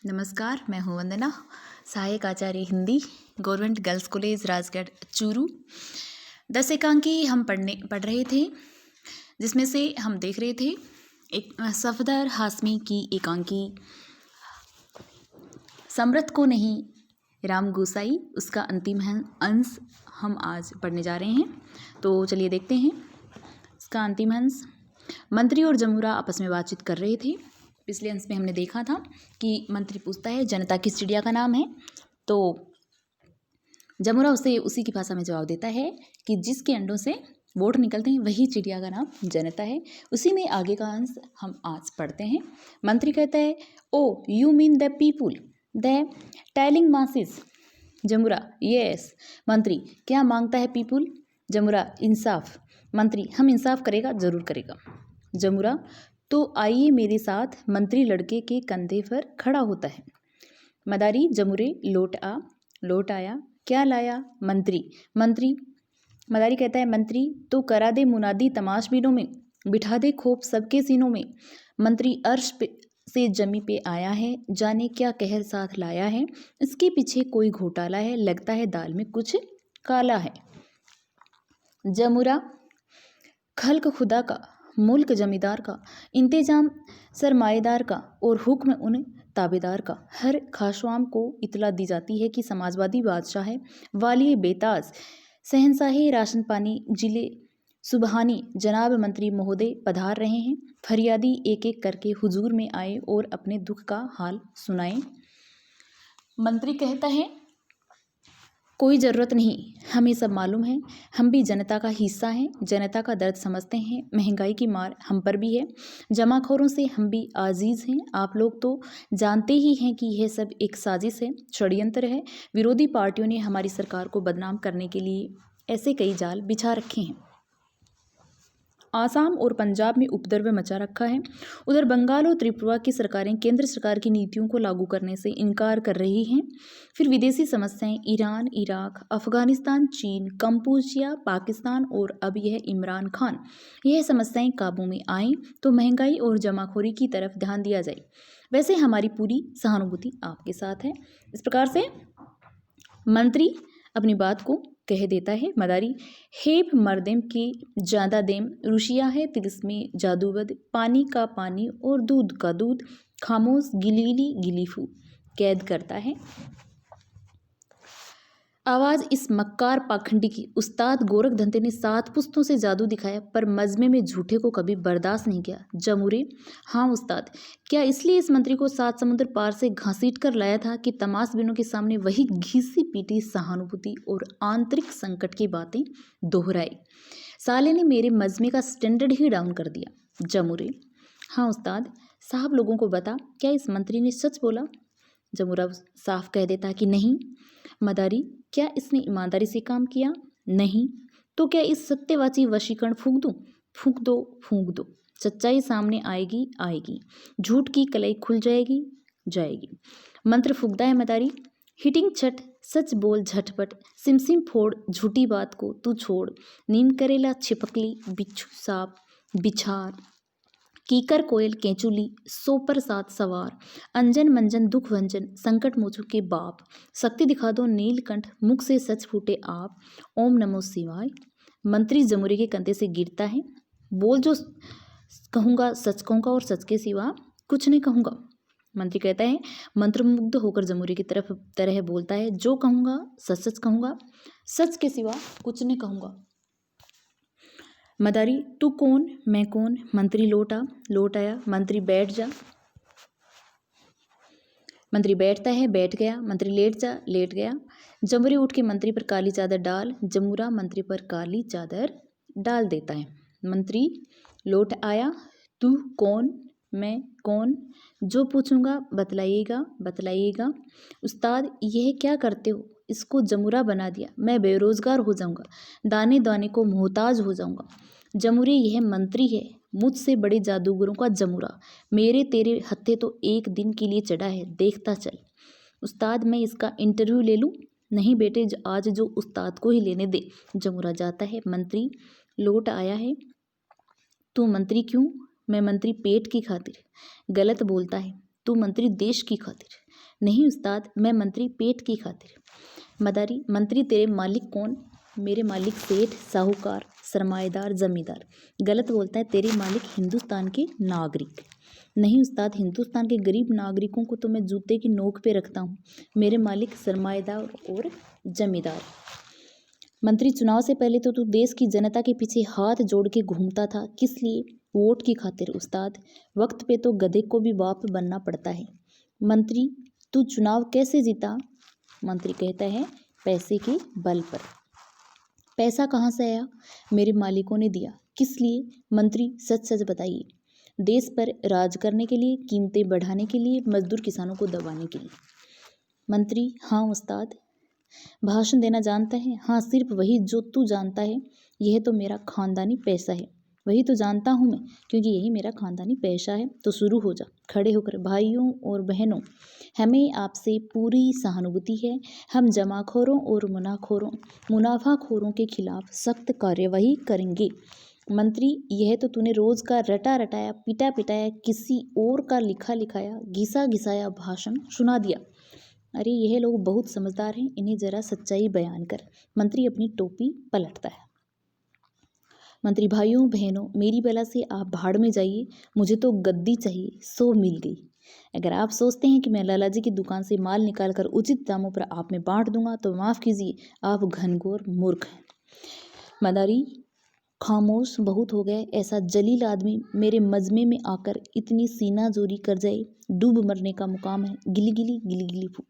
नमस्कार, मैं हूँ वंदना, सहायक आचार्य Hindi, government girls college Rajgarh Churu. 10 एकांकी हम पढ़ रहे थे, जिसमें से हम देख रहे थे एक सफदर हाशमी की एकांकी समृत को नहीं राम गोसाई, उसका अंतिम अंश हम आज पढ़ने जा रहे हैं। तो चलिए देखते हैं इसका अंतिम अंश। मंत्री और जमुरा आपस में बातचीत कर रहे थे। पिछले अंश में हमने देखा था कि मंत्री पूछता है जनता किस चिड़िया का नाम है, तो जमुरा उसे उसी की भाषा में जवाब देता है कि जिसके अंडों से वोट निकलते हैं वही चिड़िया का नाम जनता है। उसी में आगे का अंश हम आज पढ़ते हैं। मंत्री कहता है, oh you mean the people, the telling masses. जमुरा, यस। मंत्री, क्या मांगता है पीपुल? जमुरा, इंसाफ। मंत्री, हम इंसाफ करेगा, जरूर करेगा। जमुरा, तो आइए मेरे साथ। मंत्री लड़के के कंधे पर खड़ा होता है। मदारी, जमुरे, लौट आया, क्या लाया? मंत्री, मदारी कहता है, मंत्री तो करा दे मुनादी तमाशबीनों में, बिठा दे खोप सबके सीनों में। मंत्री अर्श से जमी पे आया है, जाने क्या कहर साथ लाया है, इसके पीछे कोई घोटाला है, लगता है दाल में कुछ काला है। जमुरा, खल्क खुदा का, मुल्क जमींदार का, इंतजाम सरमाएदार का और हुक्म उन ताबेदार का। हर खाशवाम को इतला दी जाती है कि समाजवादी बादशाह है, वाली बेताज शहंशाही राशन पानी जिले सुबहानी जनाब मंत्री महोदय पधार रहे हैं। फरियादी एक एक करके हुजूर में आए और अपने दुख का हाल सुनाए। मंत्री कहता है, कोई ज़रूरत नहीं, हमें सब मालूम है, हम भी जनता का हिस्सा हैं, जनता का दर्द समझते हैं। महंगाई की मार हम पर भी है, जमाखोरों से हम भी आजीज़ हैं। आप लोग तो जानते ही हैं कि यह सब एक साजिश है, षड्यंत्र है। विरोधी पार्टियों ने हमारी सरकार को बदनाम करने के लिए ऐसे कई जाल बिछा रखे हैं। आसाम और पंजाब में उपद्रव मचा रखा है। उधर बंगाल और त्रिपुरा की सरकारें केंद्र सरकार की नीतियों को लागू करने से इनकार कर रही हैं। फिर विदेशी समस्याएं ईरान, इराक, अफगानिस्तान, चीन, कंबोजिया, पाकिस्तान और अब यह इमरान खान। यह समस्याएं काबू में आएँ तो महंगाई और जमाखोरी की तरफ ध्यान दिया जाए। वैसे हमारी पूरी सहानुभूति आपके साथ है। इस प्रकार से मंत्री अपनी बात को कह देता है। मदारी, हेप मर्देम के ज्यादा देम, रुशिया है तिलिस्मे जादूबद, पानी का पानी और दूध का दूध, खामोश गिलीली गिलीफू। कैद करता है आवाज़ इस मक्कार पाखंडी की। उस्ताद गोरख धंधे ने 7 पुश्तों से जादू दिखाया, पर मजमे में झूठे को कभी बर्दाश्त नहीं किया। जमुरे, हाँ उस्ताद, क्या इसलिए इस मंत्री को 7 समुद्र पार से घसीट कर लाया था कि तमाशबीनों के सामने वही घिसी पीटी सहानुभूति और आंतरिक संकट की बातें दोहराई। साले ने मेरे मजमे का स्टैंडर्ड ही डाउन कर दिया। जमुरे, हाँ उस्ताद, साहब लोगों को बता, क्या इस मंत्री ने सच बोला? जमुरा साफ कह देता कि नहीं। मदारी, क्या इसने ईमानदारी से काम किया? नहीं। तो क्या इस सत्यवाची वशीकरण फूंक दूं? फूंक दो, सच्चाई सामने आएगी, झूठ की कलई खुल जाएगी। मंत्र फूंकता है मदारी, हिटिंग छट, सच बोल झटपट, सिमसिम फोड़ झूठी बात को तू छोड़, नीम करेला छिपकली, बिच्छू सांप बिछार, कीकर कोयल केंचुली, सोपर सात सवार, अंजन मंजन दुख भंजन, संकट मोचों के बाप, शक्ति दिखा दो नीलकंठ, मुख से सच फूटे आप, ओम नमो शिवाय। मंत्री जमुरे के कंधे से गिरता है। बोल, जो कहूँगा सच कहूँगा और सच के सिवा कुछ नहीं कहूँगा। मंत्री कहता है, मंत्रमुग्ध होकर जमुरे की तरह बोलता है, जो कहूँगा सच सच कहूँगा, सच के सिवा कुछ नहीं कहूँगा। मदारी, तू कौन, मैं कौन? मंत्री लौट आया। मंत्री बैठ जा। मंत्री बैठता है, बैठ गया। मंत्री लेट जा, लेट गया। जमुरे उठ के मंत्री पर काली चादर डाल। जमुरा मंत्री पर काली चादर डाल देता है। मंत्री लौट आया। तू कौन, मैं कौन? जो पूछूंगा बतलाइएगा। उस्ताद, यह क्या करते हो? इसको जमुरा बना दिया, मैं बेरोजगार हो जाऊंगा, दाने दाने को मोहताज हो जाऊंगा। जमुरे, यह मंत्री है, मुझसे बड़े जादूगरों का जमुरा। मेरे तेरे हत्थे तो एक दिन के लिए चढ़ा है, देखता चल। उस्ताद, मैं इसका इंटरव्यू ले लूं? नहीं बेटे, आज जो उस्ताद को ही लेने दे। जमुरा जाता है। मंत्री लौट आया है। तू मंत्री क्यों? मैं मंत्री पेट की खातिर। गलत बोलता है, तू मंत्री देश की खातिर। नहीं उस्ताद, मैं मंत्री पेट की खातिर। मदारी, मंत्री तेरे मालिक कौन? मेरे मालिक सेठ, साहूकार, सरमाएदार, जमींदार। गलत बोलता है, तेरे मालिक हिंदुस्तान के नागरिक। नहीं उस्ताद, हिंदुस्तान के गरीब नागरिकों को तो मैं जूते की नोक पे रखता हूँ। मेरे मालिक सरमाएदार और जमींदार। मंत्री, चुनाव से पहले तो तू देश की जनता के पीछे हाथ जोड़ के घूमता था, किस लिए? वोट की खातिर उस्ताद। वक्त पे तो गधे को भी बाप बनना पड़ता है। मंत्री, तू चुनाव कैसे जीता? मंत्री कहता है, पैसे के बल पर। पैसा कहाँ से आया? मेरे मालिकों ने दिया। किस लिए? मंत्री, सच सच बताइए। देश पर राज करने के लिए, कीमतें बढ़ाने के लिए, मजदूर किसानों को दबाने के लिए। मंत्री, हाँ उस्ताद। भाषण देना जानता है? हाँ, सिर्फ वही जो तू जानता है। यह तो मेरा खानदानी पैसा है। वही तो जानता हूँ मैं, क्योंकि यही मेरा खानदानी पेशा है। तो शुरू हो जा, खड़े होकर। भाइयों और बहनों, हमें आपसे पूरी सहानुभूति है। हम जमाखोरों और मुनाफाखोरों के खिलाफ सख्त कार्यवाही करेंगे। मंत्री, यह तो तूने रोज का रटा रटाया, पिटा पिटाया, किसी और का लिखा लिखाया, घिसा घिसाया भाषण सुना दिया। अरे यह लोग बहुत समझदार हैं, इन्हें जरा सच्चाई बयान कर। मंत्री अपनी टोपी पलटता है। मंत्री, भाइयों बहनों, मेरी बला से आप भाड़ में जाइए। मुझे तो गद्दी चाहिए, सो मिल गई। अगर आप सोचते हैं कि मैं लाला जी की दुकान से माल निकाल कर उचित दामों पर आप में बांट दूंगा तो माफ़ कीजिए, आप घनघोर मूर्ख हैं। मदारी, खामोश बहुत हो गए। ऐसा जलील आदमी मेरे मजमे में आकर इतनी सीना जोरी कर जाए, डूब मरने का मुकाम है। गिली गिली गिली गिली फू।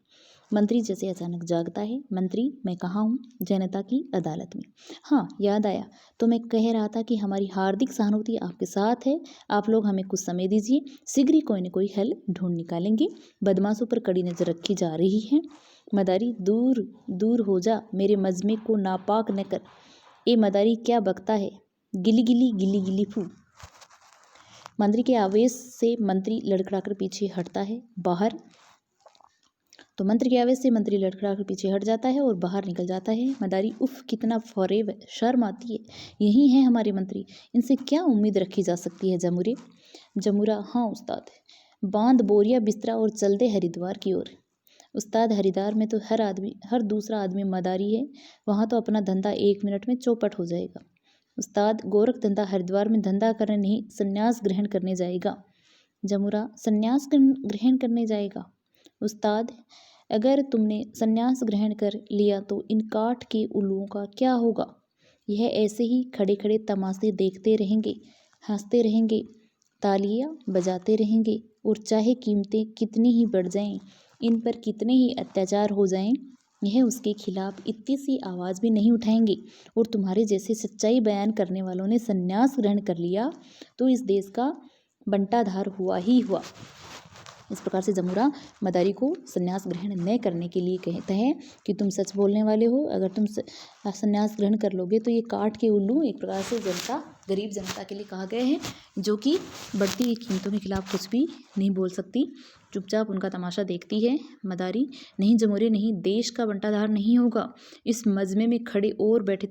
मंत्री जैसे अचानक जागता है। मंत्री, मैं कहाँ हूँ? जनता की अदालत में। हाँ, याद आया। तो मैं कह रहा था कि हमारी हार्दिक सहानुभूति आपके साथ है। आप लोग हमें कुछ समय दीजिए, शीघ्र ही कोई न कोई हल ढूंढ निकालेंगे। बदमाशों पर कड़ी नजर रखी जा रही है। मदारी, दूर दूर हो जा, मेरे मजमे को नापाक न कर। ए मदारी, क्या बकता है? गिली गिली गिली गिली फू। मंत्री के आवेश से मंत्री लड़खड़ाकर पीछे हटता है। बाहर तो मंत्री के आवेश से मंत्री लड़खड़ाकर पीछे हट जाता है और बाहर निकल जाता है। मदारी, उफ कितना फरेब है, शर्म आती है। यही है हमारे मंत्री, इनसे क्या उम्मीद रखी जा सकती है जमूरे? जमूरा, हाँ उस्ताद। बांध बोरिया बिस्तरा और चल दे हरिद्वार की ओर। उस्ताद, हरिद्वार में तो हर दूसरा आदमी मदारी है। वहाँ तो अपना धंधा 1 मिनट में चौपट हो जाएगा। उस्ताद, गोरख धंधा हरिद्वार में धंधा करने नहीं, संन्यास ग्रहण करने जाएगा। जमुरा, संन्यास ग्रहण करने जाएगा? उस्ताद, अगर तुमने संन्यास ग्रहण कर लिया तो इन काठ के उल्लुओं का क्या होगा? यह ऐसे ही खड़े खड़े तमाशे देखते रहेंगे, हंसते रहेंगे, तालियां बजाते रहेंगे, और चाहे कीमतें कितनी ही बढ़ जाएं, इन पर कितने ही अत्याचार हो जाएं, यह उसके खिलाफ इतनी सी आवाज़ भी नहीं उठाएंगे। और तुम्हारे जैसे सच्चाई बयान करने वालों ने संन्यास ग्रहण कर लिया तो इस देश का बंटाधार हुआ ही हुआ। इस प्रकार से जमूरा मदारी को संन्यास ग्रहण न करने के लिए कहता है कि तुम सच बोलने वाले हो। अगर तुम संन्यास ग्रहण कर लोगे तो ये काठ के उल्लू एक प्रकार से गरीब जनता के लिए कहा गया है, जो कि बढ़ती हुई कीमतों के खिलाफ कुछ भी नहीं बोल सकती, चुपचाप उनका तमाशा देखती है। मदारी, नहीं जमूरे नहीं, देश का बंटाधार नहीं होगा। इस मजमे में खड़े और बैठे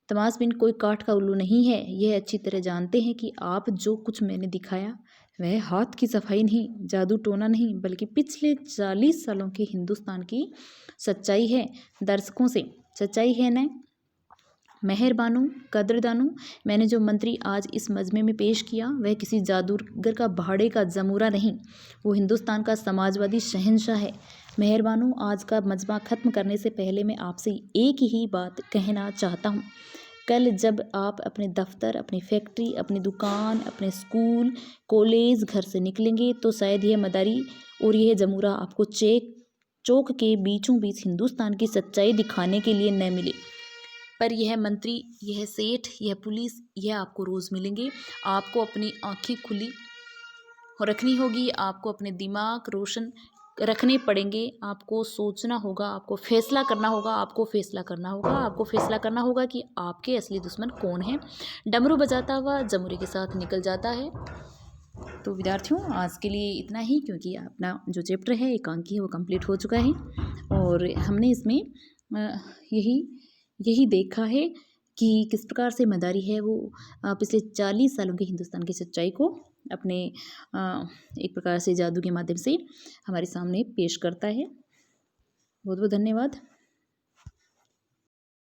तमाशबीन कोई काठ का उल्लू नहीं है। यह अच्छी तरह जानते हैं कि आप जो कुछ मैंने दिखाया वह हाथ की सफाई नहीं, जादू टोना नहीं, बल्कि पिछले 40 सालों के हिंदुस्तान की सच्चाई है। दर्शकों से सच्चाई है न? मेहरबानों, कदरदानों, मैंने जो मंत्री आज इस मजमे में पेश किया वह किसी जादूगर का भाड़े का जमूरा नहीं, वो हिंदुस्तान का समाजवादी शहंशाह है। मेहरबानों, आज का मजमा ख़त्म करने से पहले मैं आपसे एक ही बात कहना चाहता हूँ। कल जब आप अपने दफ्तर, अपनी फैक्ट्री, अपनी दुकान, अपने स्कूल, कॉलेज, घर से निकलेंगे तो शायद यह मदारी और यह जमूरा आपको चौक के बीचों बीच हिंदुस्तान की सच्चाई दिखाने के लिए न मिले, पर यह मंत्री, यह सेठ, यह पुलिस, यह आपको रोज़ मिलेंगे। आपको अपनी आँखें खुली रखनी होगी, आपको अपने दिमाग रोशन रखने पड़ेंगे, आपको सोचना होगा, आपको फैसला करना होगा, आपको फैसला करना होगा कि आपके असली दुश्मन कौन है। डमरू बजाता हुआ जमूरे के साथ निकल जाता है। तो विद्यार्थियों, आज के लिए इतना ही, क्योंकि अपना जो चैप्टर है एकांकी है वो कंप्लीट हो चुका है और हमने इसमें यही देखा है कि किस प्रकार से मदारी है वो पिछले 40 सालों के हिंदुस्तान की सच्चाई को अपने एक प्रकार से जादू के माध्यम से हमारे सामने पेश करता है। बहुत बहुत धन्यवाद।